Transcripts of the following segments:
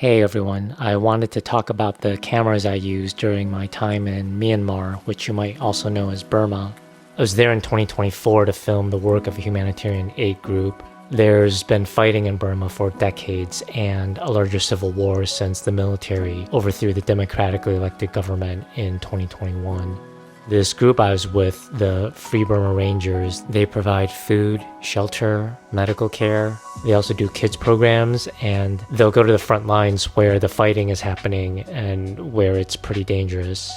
Hey everyone, I wanted to talk about the cameras I used during my time in Myanmar, which you might also know as Burma. I was there in 2024 to film the work of a humanitarian aid group. There's been fighting in Burma for decades and a larger civil war since the military overthrew the democratically elected government in 2021. This group I was with, the Free Burma Rangers, they provide food, shelter, medical care. They also do kids programs, and they'll go to the front lines where the fighting is happening and where it's pretty dangerous.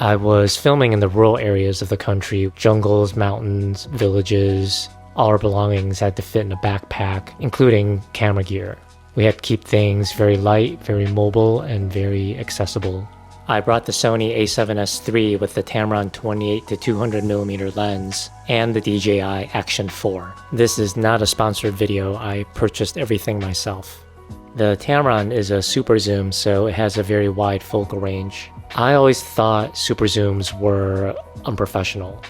I was filming in the rural areas of the country, jungles, mountains, villages. All our belongings had to fit in a backpack, including camera gear. We had to keep things very light, very mobile, and very accessible. I brought the Sony a7S III with the Tamron 28 to 200mm lens and the DJI Action 4. This is not a sponsored video, I purchased everything myself. The Tamron is a super zoom, so it has a very wide focal range. I always thought super zooms were unprofessional.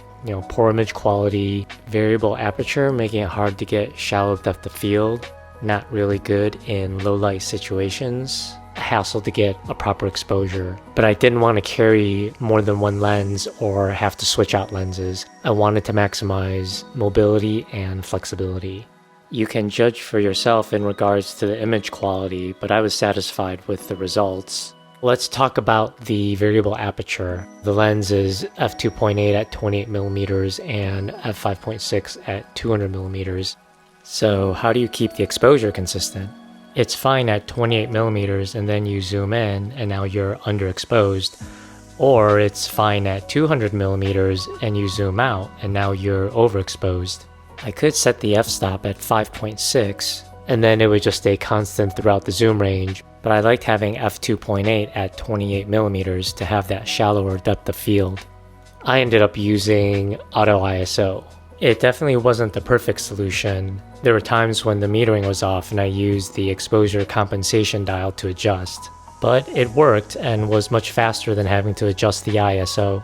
Poor image quality, variable aperture making it hard to get shallow depth of field, not really good in low light situations. Hassle to get a proper exposure, but I didn't want to carry more than one lens or have to switch out lenses. I wanted to maximize mobility and flexibility. You can judge for yourself in regards to the image quality, but I was satisfied with the results. Let's talk about the variable aperture. The lens is f2.8 at 28mm and f5.6 at 200mm. So how do you keep the exposure consistent? It's fine at 28mm and then you zoom in and now you're underexposed. Or it's fine at 200mm and you zoom out and now you're overexposed. I could set the f-stop at 5.6 and then it would just stay constant throughout the zoom range, but I liked having f2.8 at 28mm to have that shallower depth of field. I ended up using auto ISO. It definitely wasn't the perfect solution. There were times when the metering was off and I used the exposure compensation dial to adjust. But it worked and was much faster than having to adjust the ISO.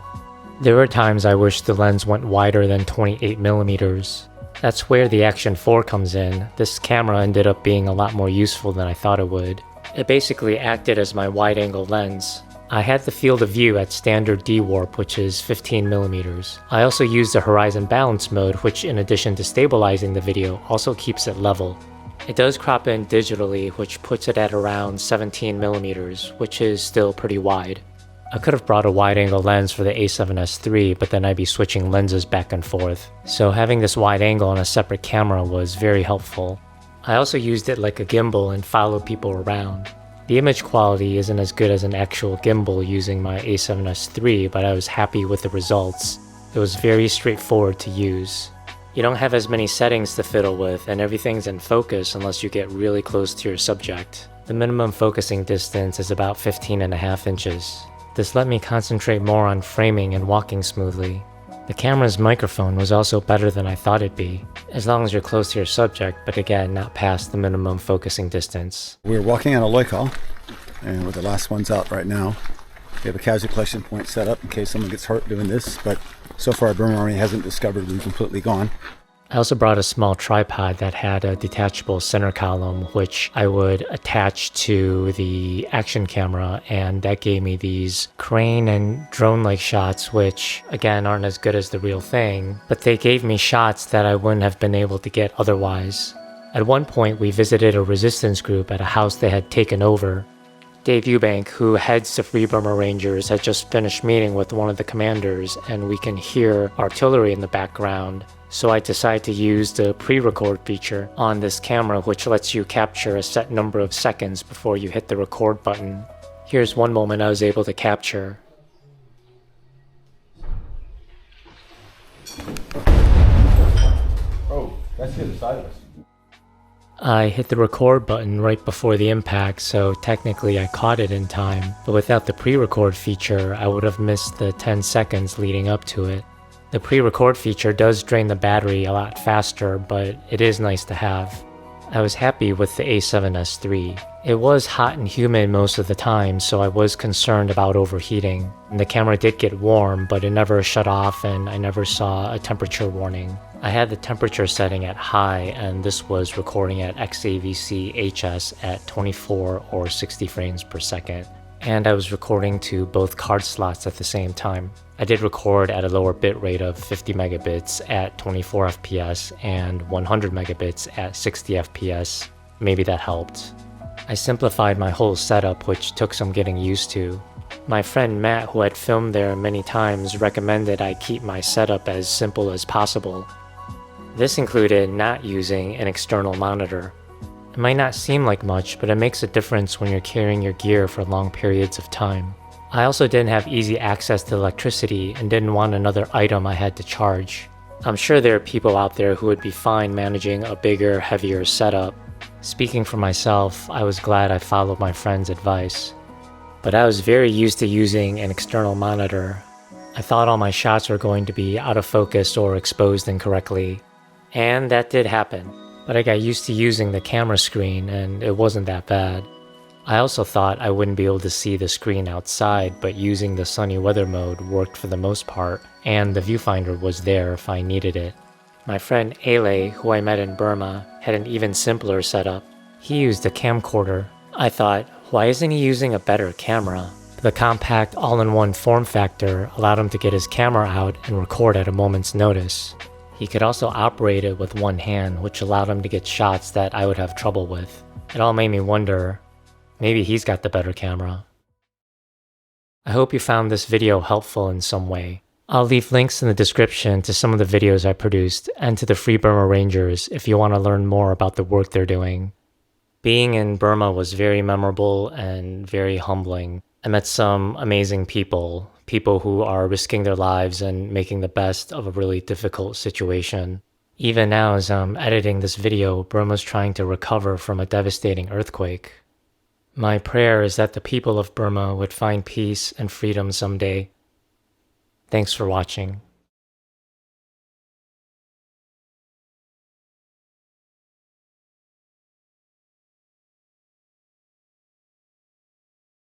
There were times I wished the lens went wider than 28mm. That's where the Action 4 comes in. This camera ended up being a lot more useful than I thought it would. It basically acted as my wide-angle lens. I had the field of view at standard D-warp, which is 15mm. I also used the horizon balance mode, which in addition to stabilizing the video, also keeps it level. It does crop in digitally, which puts it at around 17mm, which is still pretty wide. I could have brought a wide-angle lens for the a7S III, but then I'd be switching lenses back and forth. So having this wide angle on a separate camera was very helpful. I also used it like a gimbal and followed people around. The image quality isn't as good as an actual gimbal using my a7S III, but I was happy with the results. It was very straightforward to use. You don't have as many settings to fiddle with, and everything's in focus unless you get really close to your subject. The minimum focusing distance is about 15.5 inches. This let me concentrate more on framing and walking smoothly. The camera's microphone was also better than I thought it'd be, as long as you're close to your subject, but again, not past the minimum focusing distance. We're walking on a loikal, and we're the last ones out right now. We have a casualty collection point set up in case someone gets hurt doing this, but so far Burma Army hasn't discovered we've completely gone. I also brought a small tripod that had a detachable center column, which I would attach to the action camera, and that gave me these crane and drone-like shots, which again aren't as good as the real thing, but they gave me shots that I wouldn't have been able to get otherwise. At one point we visited a resistance group at a house they had taken over. Dave Eubank, who heads the Free Burma Rangers, had just finished meeting with one of the commanders, and we can hear artillery in the background. So I decided to use the pre-record feature on this camera, which lets you capture a set number of seconds before you hit the record button. Here's one moment I was able to capture. Oh, that's the other side of us. I hit the record button right before the impact, so technically I caught it in time, but without the pre-record feature, I would have missed the 10 seconds leading up to it. The pre-record feature does drain the battery a lot faster, but it is nice to have. I was happy with the A7S III. It was hot and humid most of the time, so I was concerned about overheating. And the camera did get warm, but it never shut off and I never saw a temperature warning. I had the temperature setting at high, and this was recording at XAVC HS at 24 or 60 frames per second. And I was recording to both card slots at the same time. I did record at a lower bit rate of 50 megabits at 24 FPS and 100 megabits at 60 FPS. Maybe that helped. I simplified my whole setup, which took some getting used to. My friend Matt, who had filmed there many times, recommended I keep my setup as simple as possible. This included not using an external monitor. It might not seem like much, but it makes a difference when you're carrying your gear for long periods of time. I also didn't have easy access to electricity and didn't want another item I had to charge. I'm sure there are people out there who would be fine managing a bigger, heavier setup. Speaking for myself, I was glad I followed my friend's advice. But I was very used to using an external monitor. I thought all my shots were going to be out of focus or exposed incorrectly. And that did happen. But I got used to using the camera screen and it wasn't that bad. I also thought I wouldn't be able to see the screen outside, but using the sunny weather mode worked for the most part, and the viewfinder was there if I needed it. My friend Ale, who I met in Burma, had an even simpler setup. He used a camcorder. I thought, why isn't he using a better camera? The compact all-in-one form factor allowed him to get his camera out and record at a moment's notice. He could also operate it with one hand, which allowed him to get shots that I would have trouble with. It all made me wonder, maybe he's got the better camera. I hope you found this video helpful in some way. I'll leave links in the description to some of the videos I produced and to the Free Burma Rangers if you want to learn more about the work they're doing. Being in Burma was very memorable and very humbling. I met some amazing people who are risking their lives and making the best of a really difficult situation. Even now, as I'm editing this video, Burma's trying to recover from a devastating earthquake. My prayer is that the people of Burma would find peace and freedom someday. Thanks for watching.